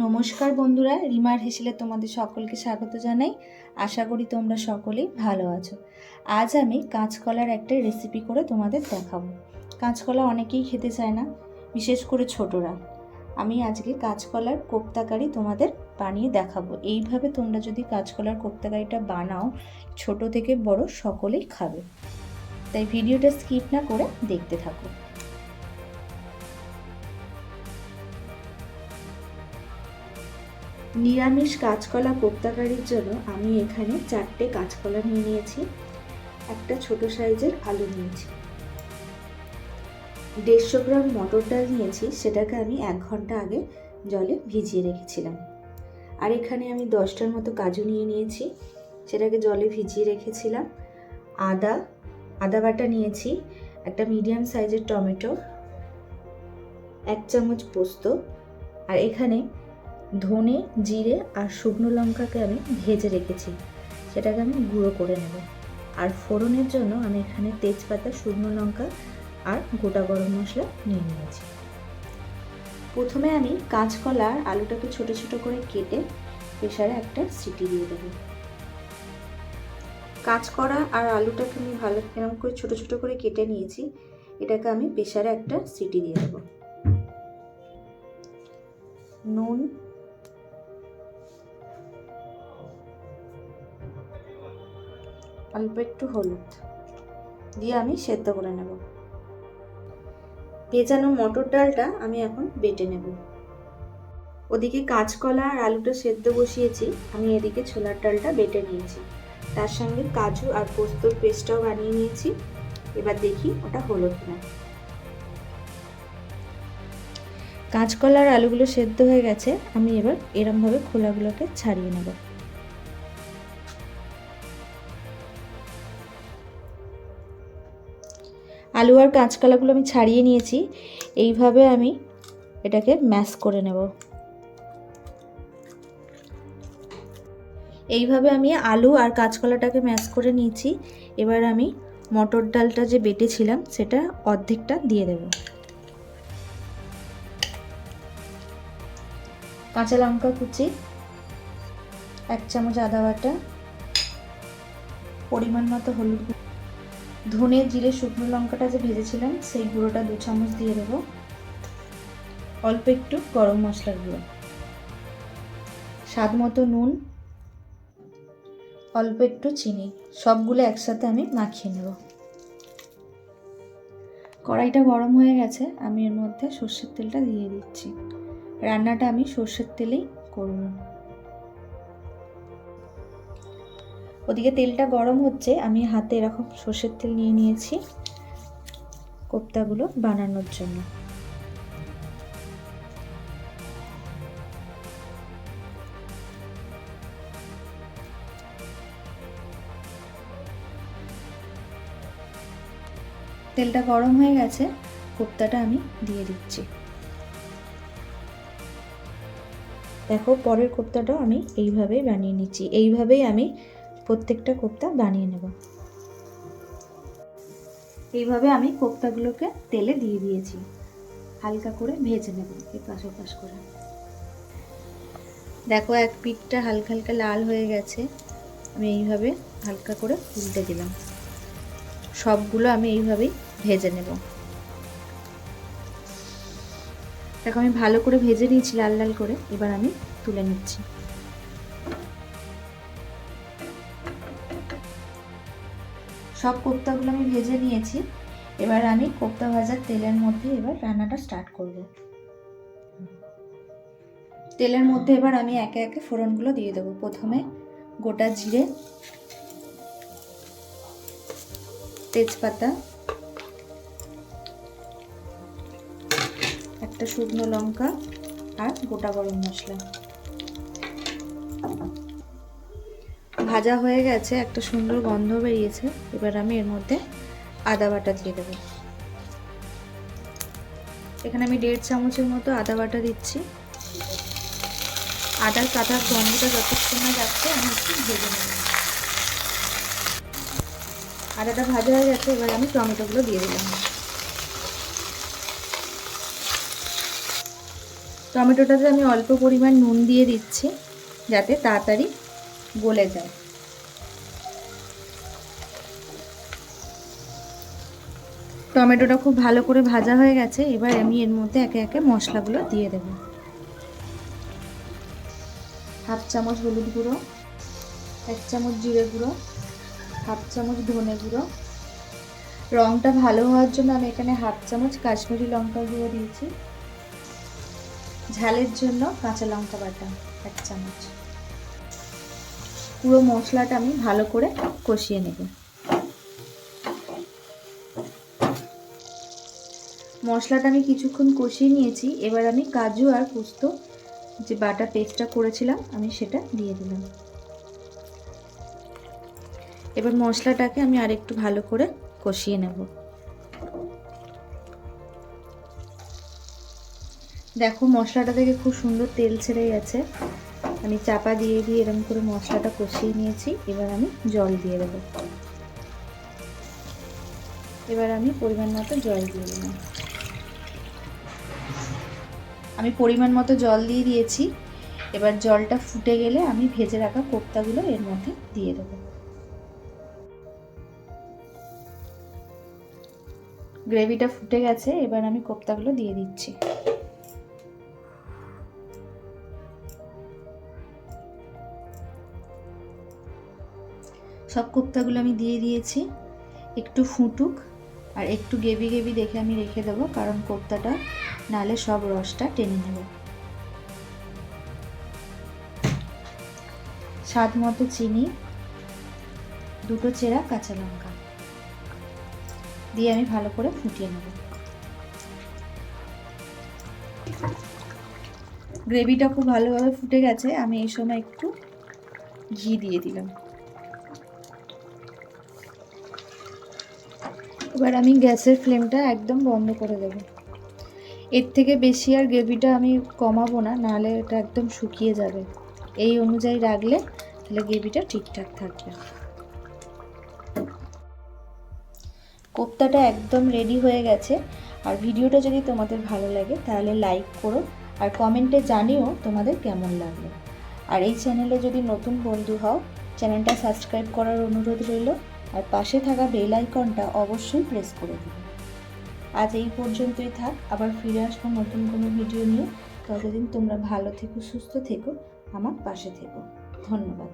নমস্কার বন্ধুরা, রিমার হেসেলে তোমাদের সকলকে স্বাগত জানাই। আশা করি তোমরা সকলেই ভালো আছো। আজ আমি কাঁচকলার একটা রেসিপি করে তোমাদের দেখাবো। কাঁচকলা অনেকেই খেতে চায় না, বিশেষ করে ছোটরা। আমি আজকে কাঁচকলার কোপ্তাকারি তোমাদের বানিয়ে দেখাবো। এইভাবে তোমরা যদি কাঁচকলার কোপ্তাকারিটা বানাও, ছোট থেকে বড় সকলেই খাবে। তাই ভিডিওটা স্কিপ না করে দেখতে থাকো। নিরামিষ কাঁচকলা কোপ্তাকারির জন্য আমি এখানে 4টে কাঁচকলা নিয়ে নিয়েছি, একটা ছোট সাইজের আলু নিয়েছি, 150 গ্রাম মটর ডাল নিয়েছি, সেটাকে আমি 1 ঘন্টা আগে জলে ভিজিয়ে রেখেছিলাম। আর এখানে আমি 10টার মতো কাজু নিয়ে নিয়েছি, সেটাকে জলে ভিজিয়ে রেখেছিলাম। আদা বাটা নিয়েছি, একটা মিডিয়াম সাইজের টমেটো, 1 চামচ পোস্ত, আর এখানে ধনে, জিরে আর শুকনো লঙ্কাকে আমি ভেজে রেখেছি, সেটাকে আমি গুঁড়ো করে নেব। আর ফোড়নের জন্য আমি এখানে তেজপাতা, শুকনো লঙ্কা আর গোটা গরম মশলা নিয়ে নিয়েছি। প্রথমে আমি কাঁচকলা আর আলুটাকে ছোট ছোট করে কেটে প্রেসারে একটা সিটি দিয়ে দেব। কাঁচকলা আর আলুটাকে আমি ভালো এরকম করে ছোট ছোট করে কেটে নিয়েছি, এটাকে আমি প্রেসারে একটা সিটি দিয়ে দেব। নুন, অল্প একটু হলুদ দিয়ে আমি সেদ্ধ করে নেব। ভেজানো মটর ডালটা আমি এখন বেটে নেব। ওদিকে কাঁচকলা আর আলুটা সেদ্ধ বসিয়েছি, আমি এদিকে ছোলার ডালটা বেটে নিয়েছি, তার সঙ্গে কাজু আর পোস্তর পেস্টটাও বানিয়ে নিয়েছি। এবার দেখি ওটা হলো কিনা। কাঁচকলা আর আলুগুলো সেদ্ধ হয়ে গেছে, আমি এবার এরমভাবে খোলাগুলোকে ছাড়িয়ে নেব। আলু আর কাঁচকলাগুলো আমি ছাড়িয়ে নিয়েছি, এইভাবে আমি এটাকে ম্যাশ করে নেব। এইভাবে আমি আলু আর কাঁচকলাটাকে ম্যাশ করে নিয়েছি। এবার আমি মটর ডালটা যে বেটেছিলাম সেটা অর্ধেকটা দিয়ে দেব। কাঁচা লঙ্কা কুচি, 1 চামচ আদা বাটা, পরিমাণ মতো হলুদ, ধনে, জিরে, শুকনো লঙ্কাটা যে ভেজেছিলাম সেই গুঁড়োটা 2 চামচ দিয়ে দেবো, অল্প একটু গরম মশলার গুঁড়ো, স্বাদ মতো নুন, অল্প একটু চিনি, সবগুলো একসাথে আমি মাখিয়ে নেব। কড়াইটা গরম হয়ে গেছে, আমি এর মধ্যে সর্ষের তেলটা দিয়ে দিচ্ছি। রান্নাটা আমি সর্ষের তেলেই করব। ওদিকে তেলটা গরম হচ্ছে, আমি হাতে এরকম সর্ষের তেল নিয়ে নিয়েছি কোপ্তাগুলো বানানোর জন্য। তেলটা গরম হয়ে গেছে, কোপ্তাটা আমি দিয়ে দিচ্ছি। দেখো, পরের কোপ্তাটাও আমি এইভাবেই বানিয়ে নিচ্ছি। এইভাবেই আমি প্রত্যেকটা কোপ্তা বানিয়ে নেব। এইভাবে আমি কোপ্তাগুলোকে তেলে দিয়ে দিয়েছি, হালকা করে ভেজে নেব এপাশ ওপাশ করে। দেখো, এক পিঠটা হালকা হালকা লাল হয়ে গেছে, আমি এইভাবে হালকা করে উল্টে দিলাম। সবগুলো আমি এইভাবেই ভেজে নেব। দেখো, আমি ভালো করে ভেজে নিয়েছি লাল লাল করে, এবার আমি তুলে নিচ্ছি। সব কোপ্তাগুলো আমি ভেজে নিয়েছি, এবার আমি কোপ্তা ভাজার তেলের মধ্যে এবার রান্নাটা স্টার্ট করব। তেলের মধ্যে এবার আমি একে একে ফোড়নগুলো দিয়ে দেবো। প্রথমে গোটা জিরে, তেজপাতা, একটা শুকনো লঙ্কা আর গোটা গরম মশলা। ভাজা হয়ে গেছে, একটা সুন্দর গন্ধ বেরিয়েছে, এবার আমি এর মধ্যে আদা বাটা দিয়ে দেবো। এখানে আমি 1.5 চামচের মতো আদা বাটা দিচ্ছি। আদার কাঁচা গন্ধটা যতক্ষণ না যাচ্ছে আমি একটু ভেজে নেব। আদাটা ভাজা হয়ে গেছে, এবার আমি টমেটোগুলো দিয়ে দিলাম। টমেটোটাতে আমি অল্প পরিমাণ নুন দিয়ে দিচ্ছি যাতে তাড়াতাড়ি গলে যায়। টমেটোটা খুব ভালো করে ভাজা হয়ে গেছে। এবার আমি এর মধ্যে একে একে মশলাগুলো দিয়ে দেব। হাফ চামচ হলুদ গুঁড়ো, 1 চামচ জিরে গুঁড়ো, হাফ চামচ ধনে গুঁড়ো। রঙটা ভালো হওয়ার জন্য আমি এখানে হাফ চামচ কাশ্মীরি লঙ্কা গুঁড়ো দিয়েছি। ঝালের জন্য কাঁচা লঙ্কা বাটা 1 চামচ। পুরো মশলাটা আমি ভালো করে কষিয়ে নেব। মশলাটা আমি কিছুক্ষণ কষিয়ে নিয়েছি। এবার আমি কাজু আর পোস্ত যে বাটা পেস্টটা করেছিলাম আমি সেটা দিয়ে দিলাম। এবার মশলাটাকে আমি আরেকটু ভালো করে কষিয়ে নেব। দেখো মশলাটা থেকে খুব সুন্দর তেল ছেড়ে গেছে। আমি চাপা দিয়ে এরকম করে মশলাটা কষিয়ে নিয়েছি। এবার আমি জল দিয়ে দেব। এবার আমি পরিমাণ মতো জল দিয়ে দিলাম। আমি পরিমাণ মতো জল দিয়ে দিয়েছি। এবার জলটা ফুটে গেলে আমি ভেজে রাখা কোপ্তাগুলো এর মধ্যে দিয়ে দেব। গ্রেভিটা ফুটে গেছে। এবার আমি কোপ্তাগুলো দিয়ে দিচ্ছি। সব কোপ্তাগুলো আমি দিয়ে দিয়েছি। একটু ফুটুক আর একটু গ্রেভি গ্রেভি দেখে আমি রেখে দেবো, কারণ কোপ্তাটা নালে সব রসটা টেনে নেবে। স্বাদ মতো চিনি, 2টো চেরা কাঁচা লঙ্কা দিয়ে আমি ভালো করে ফুটিয়ে নেব। গ্রেভিটা খুব ভালোভাবে ফুটে গেছে। আমি এই সময় একটু ঘি দিয়ে দিলাম। এবার আমি গ্যাসের ফ্লেমটা একদম বন্ধ করে দেব। এর থেকে বেশি আর গ্রেভিটা আমি কমাবো না, নাহলে এটা একদম শুকিয়ে যাবে। এই অনুযায়ী রাখলে তাহলে গ্রেভিটা ঠিকঠাক থাকবে। কোপ্তাটা একদম রেডি হয়ে গেছে। আর ভিডিওটা যদি তোমাদের ভালো লাগে তাহলে লাইক করো আর কমেন্টে জানিও তোমাদের কেমন লাগলো। আর এই চ্যানেলে যদি নতুন বন্ধু হও, চ্যানেলটা সাবস্ক্রাইব করার অনুরোধ রইল। আর পাশে থাকা বেল আইকনটা অবশ্যই প্রেস করে দেবে। আজ এই পর্যন্তই থাক। আবার ফিরে আসবো নতুন কোনো ভিডিও নিয়ে। ততদিন তোমরা ভালো থেকো, সুস্থ থেকো, আমার পাশে থেকো। ধন্যবাদ।